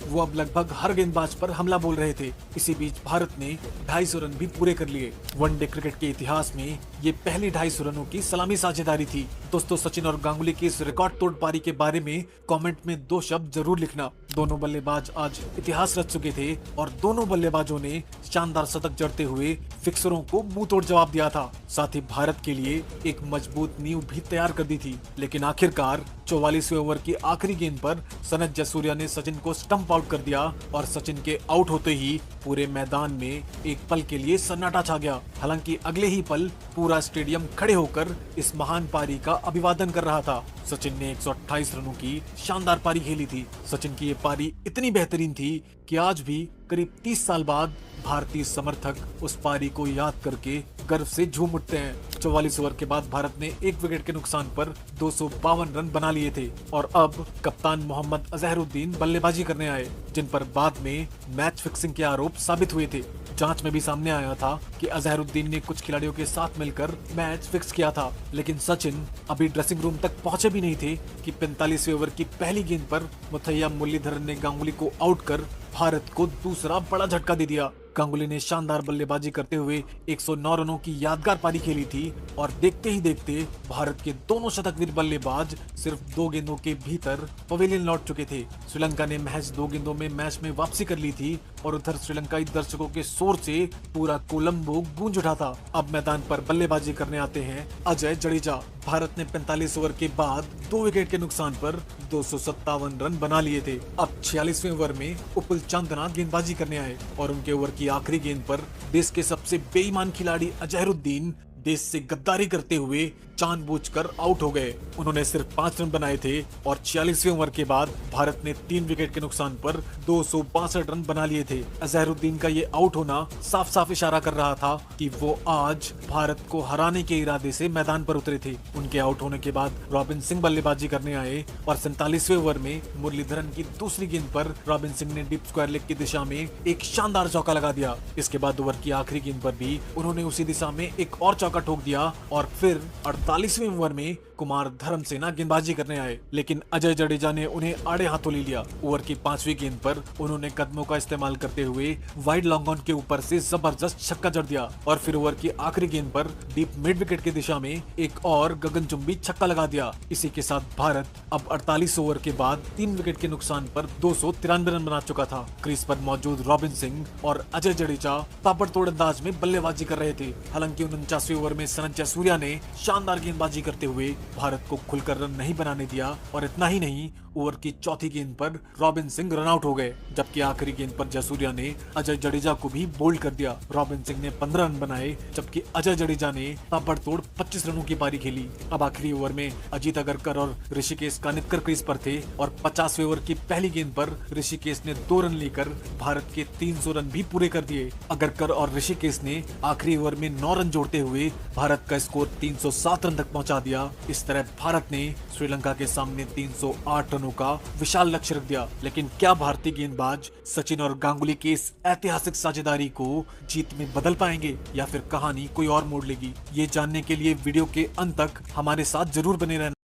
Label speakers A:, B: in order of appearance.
A: वो अब लगभग हर गेंदबाज पर हमला बोल रहे थे। इसी बीच भारत ने 250 रन भी पूरे कर लिए। वनडे क्रिकेट के इतिहास में ये पहली 250 रनों की सलामी साझेदारी थी। दोस्तों, सचिन और गांगुली की इस रिकॉर्ड तोड़ पारी के बारे में कमेंट में 2 शब्द जरूर लिखना। दोनों बल्लेबाज आज इतिहास रच चुके थे और दोनों बल्लेबाजों ने शानदार शतक जड़ते हुए फिक्सरों को मुंह तोड़ जवाब दिया था। साथ ही भारत के लिए एक मजबूत नींव भी तैयार कर दी थी। लेकिन आखिरकार 44वें ओवर की आखिरी गेंद पर सनत जयसूर्या ने सचिन को स्टंप आउट कर दिया और सचिन के आउट होते ही पूरे मैदान में एक पल के लिए सन्नाटा छा गया। हालांकि अगले ही पल पूरा स्टेडियम खड़े होकर इस महान पारी का अभिवादन कर रहा था। सचिन ने 128 रनों की शानदार पारी खेली थी। सचिन की ये पारी इतनी बेहतरीन थी कि आज भी करीब 30 साल बाद भारतीय समर्थक उस पारी को याद करके गर्व से झूम उठते हैं। 44 ओवर के बाद भारत ने 1 विकेट के नुकसान पर 252 रन बना लिए थे और अब कप्तान मोहम्मद अजहरुद्दीन बल्लेबाजी करने आए, जिन पर बाद में मैच फिक्सिंग के आरोप साबित हुए थे। जांच में भी सामने आया था कि अजहरुद्दीन ने कुछ खिलाड़ियों के साथ मिलकर मैच फिक्स किया था। लेकिन सचिन अभी ड्रेसिंग रूम तक पहुंचे भी नहीं थे कि 45वें ओवर की पहली गेंद पर मुथैया मुरलीधरन ने गांगुली को आउट कर भारत को दूसरा बड़ा झटका दे दिया। गांगुली ने शानदार बल्लेबाजी करते हुए 109 रनों की यादगार पारी खेली थी और देखते ही देखते भारत के दोनों शतकवीर बल्लेबाज सिर्फ 2 गेंदों के भीतर पवेलियन लौट चुके थे। श्रीलंका ने महज 2 गेंदों में मैच में वापसी कर ली थी और उधर श्रीलंकाई दर्शकों के शोर से पूरा कोलंबो गूंज उठा था। अब मैदान पर बल्लेबाजी करने आते हैं अजय जडेजा। भारत ने 45 ओवर के बाद 2 विकेट के नुकसान पर 257 रन बना लिए थे। अब 46वें ओवर में उपुल चांदना गेंदबाजी करने आए और उनके ओवर की आखिरी गेंद पर देश के सबसे बेईमान खिलाड़ी अजहरुद्दीन देश से गद्दारी करते हुए जानबूझकर आउट हो गए। उन्होंने सिर्फ 5 रन बनाए थे और 46वें ओवर के बाद भारत ने 3 विकेट के नुकसान पर 262 रन बना लिए थे। अजहरुद्दीन का ये आउट होना साफ साफ इशारा कर रहा था कि वो आज भारत को हराने के इरादे से मैदान पर उतरे थे। उनके आउट होने के बाद रॉबिन सिंह बल्लेबाजी करने आए और 47वें ओवर में मुरलीधरन की दूसरी गेंद पर रॉबिन सिंह ने डीप स्क्वायर लेग की दिशा में एक शानदार चौका लगा दिया। इसके बाद ओवर की आखिरी गेंद पर भी उन्होंने उसी दिशा में एक और चौका ठोक दिया और फिर 48वें ओवर में कुमार धर्मसेना गेंदबाजी करने आए, लेकिन अजय जडेजा ने उन्हें आड़े हाथों ले लिया। ओवर की 5वीं गेंद पर उन्होंने कदमों का इस्तेमाल करते हुए वाइड लॉन्ग ऑन के ऊपर से जबरदस्त छक्का जड़ दिया और फिर ओवर की आखिरी गेंद पर डीप मिड विकेट की दिशा में एक और गगनचुंबी छक्का लगा दिया। इसी के साथ भारत अब 48 ओवर के बाद 3 विकेट के नुकसान पर 293 रन बना चुका था। क्रीज पर मौजूद रॉबिन सिंह और अजय जडेजा ताबड़तोड़ अंदाज में बल्लेबाजी कर रहे थे। हालांकि 49वें ओवर में सनत जयसूर्या ने शानदार गेंदबाजी करते हुए भारत को खुलकर रन नहीं बनाने दिया और इतना ही नहीं, ओवर की चौथी गेंद पर रॉबिन सिंह रन आउट हो गए, जबकि आखिरी गेंद पर जयसूर्या ने अजय जडेजा को भी बोल्ड कर दिया। रॉबिन सिंह ने 15 रन बनाए जबकि अजय जडेजा ने ताबड़तोड़ 25 रनों की पारी खेली। अब आखिरी ओवर में अजीत अगरकर और ऋषिकेश कानितकर क्रीज पर थे और 50वें ओवर की पहली गेंद पर ऋषिकेश ने 2 रन लेकर भारत के 300 रन भी पूरे कर दिए। अगरकर और ऋषिकेश ने आखिरी ओवर में 9 रन जोड़ते हुए भारत का स्कोर 307 रन तक पहुंचा दिया। इस तरह भारत ने श्रीलंका के सामने 308 रनों का विशाल लक्ष्य रख दिया। लेकिन क्या भारतीय गेंदबाज सचिन और गांगुली की इस ऐतिहासिक साझेदारी को जीत में बदल पाएंगे या फिर कहानी कोई और मोड़ लेगी? ये जानने के लिए वीडियो के अंत तक हमारे साथ जरूर बने रहना।